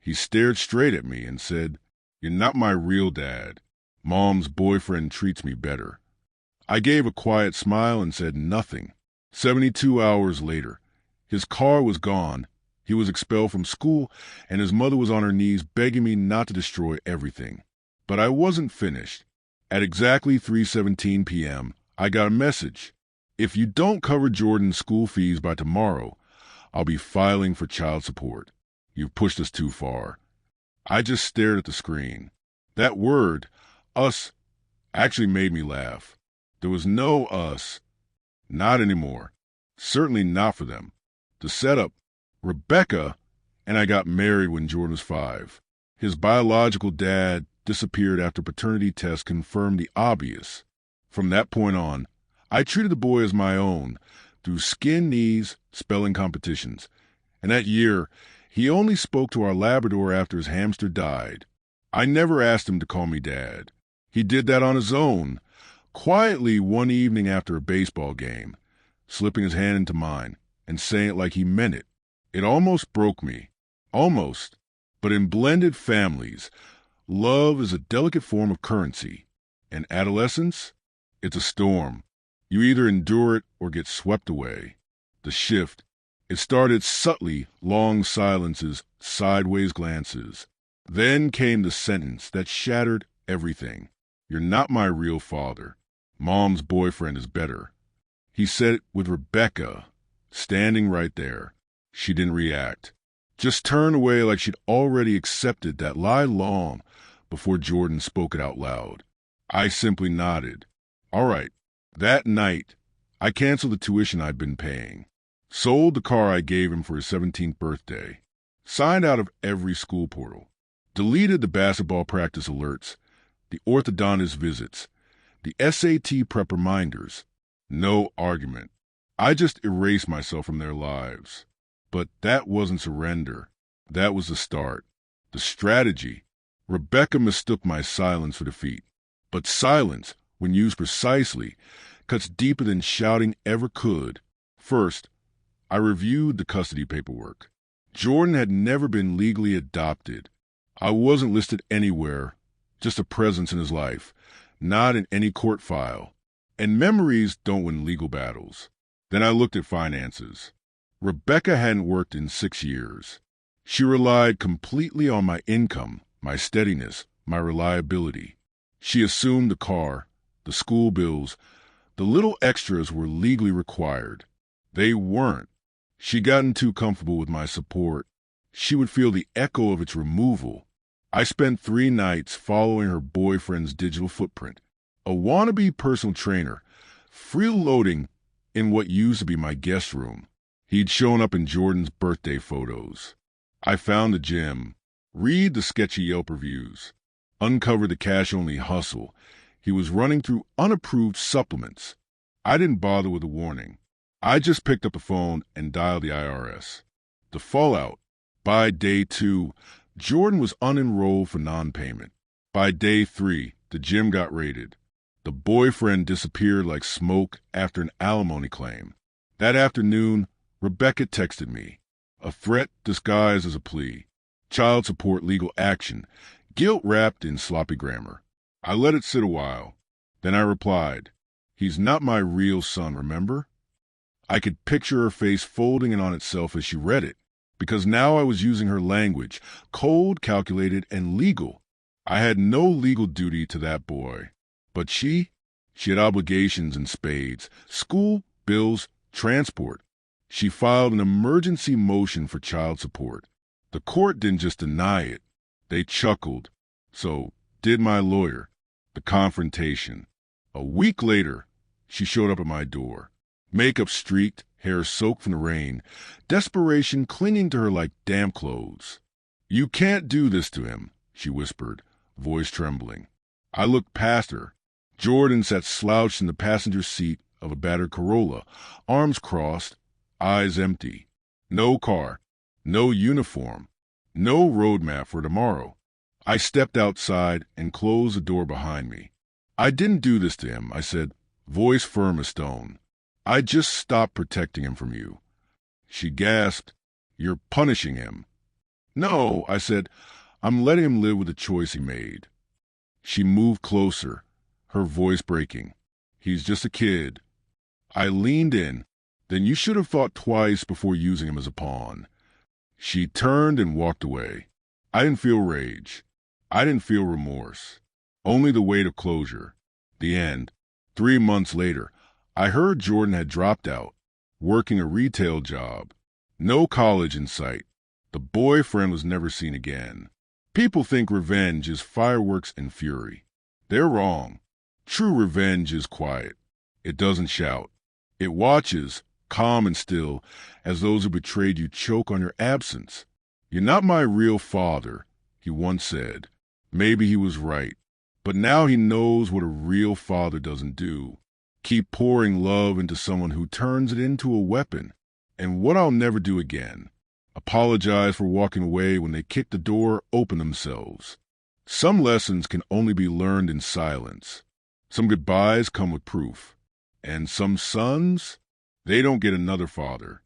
He stared straight at me and said, "You're not my real dad. Mom's boyfriend treats me better." I gave a quiet smile and said nothing. 72 hours later, his car was gone, he was expelled from school, and his mother was on her knees begging me not to destroy everything. But I wasn't finished. At exactly 3:17 p.m., I got a message. "If you don't cover Jordan's school fees by tomorrow, I'll be filing for child support. You've pushed us too far." I just stared at the screen. That word, us, actually made me laugh. There was no us. Not anymore. Certainly not for them. The setup, Rebecca and I got married when Jordan was 5. His biological dad disappeared after paternity tests confirmed the obvious. From that point on, I treated the boy as my own through skin knees, spelling competitions. And that year, he only spoke to our Labrador after his hamster died. I never asked him to call me Dad. He did that on his own, quietly one evening after a baseball game, slipping his hand into mine and saying it like he meant it. It almost broke me. Almost. But in blended families, love is a delicate form of currency. In adolescence, it's a storm. You either endure it or get swept away. The shift, it started subtly, long silences, sideways glances. Then came the sentence that shattered everything. "You're not my real father. Mom's boyfriend is better." He said it with Rebecca, standing right there. She didn't react. Just turned away like she'd already accepted that lie long before Jordan spoke it out loud. I simply nodded. All right. That night, I canceled the tuition I'd been paying, sold the car I gave him for his 17th birthday, signed out of every school portal, deleted the basketball practice alerts, the orthodontist visits, the SAT prep reminders. No argument. I just erased myself from their lives. But that wasn't surrender. That was the start. The strategy. Rebecca mistook my silence for defeat. But silence, when used precisely, cuts deeper than shouting ever could. First, I reviewed the custody paperwork. Jordan had never been legally adopted. I wasn't listed anywhere, just a presence in his life, not in any court file. And memories don't win legal battles. Then I looked at finances. Rebecca hadn't worked in 6 years. She relied completely on my income, my steadiness, my reliability. She assumed the car, the school bills, the little extras were legally required. They weren't. She'd gotten too comfortable with my support. She would feel the echo of its removal. I spent 3 nights following her boyfriend's digital footprint, a wannabe personal trainer, freeloading in what used to be my guest room. He'd shown up in Jordan's birthday photos. I found the gym, read the sketchy Yelp reviews, uncovered the cash-only hustle. He was running through unapproved supplements. I didn't bother with a warning. I just picked up the phone and dialed the IRS. The fallout. By day 2, Jordan was unenrolled for non-payment. By day 3, the gym got raided. The boyfriend disappeared like smoke after an alimony claim. That afternoon, Rebecca texted me. A threat disguised as a plea. Child support legal action. Guilt wrapped in sloppy grammar. I let it sit a while. Then I replied, "He's not my real son, remember?" I could picture her face folding in on itself as she read it, because now I was using her language, cold, calculated, and legal. I had no legal duty to that boy. But she had obligations in spades, school, bills, transport. She filed an emergency motion for child support. The court didn't just deny it. They chuckled. So did my lawyer. The confrontation. A week later, she showed up at my door. Makeup streaked, hair soaked from the rain, desperation clinging to her like damp clothes. "You can't do this to him," she whispered, voice trembling. I looked past her. Jordan sat slouched in the passenger seat of a battered Corolla, arms crossed, eyes empty. No car, no uniform, no roadmap for tomorrow. I stepped outside and closed the door behind me. "I didn't do this to him," I said, voice firm as stone. "I just stopped protecting him from you." She gasped, "You're punishing him." No, I said, I'm letting him live with the choice he made. She moved closer, her voice breaking. He's just a kid. I leaned in. Then you should have thought twice before using him as a pawn. She turned and walked away. I didn't feel rage. I didn't feel remorse. Only the weight of closure. The end. 3 months later, I heard Jordan had dropped out, working a retail job. No college in sight. The boyfriend was never seen again. People think revenge is fireworks and fury. They're wrong. True revenge is quiet. It doesn't shout. It watches, calm and still, as those who betrayed you choke on your absence. You're not my real father, he once said. Maybe he was right. But now he knows what a real father doesn't do. Keep pouring love into someone who turns it into a weapon. And what I'll never do again. Apologize for walking away when they kick the door open themselves. Some lessons can only be learned in silence. Some goodbyes come with proof. And some sons, they don't get another father.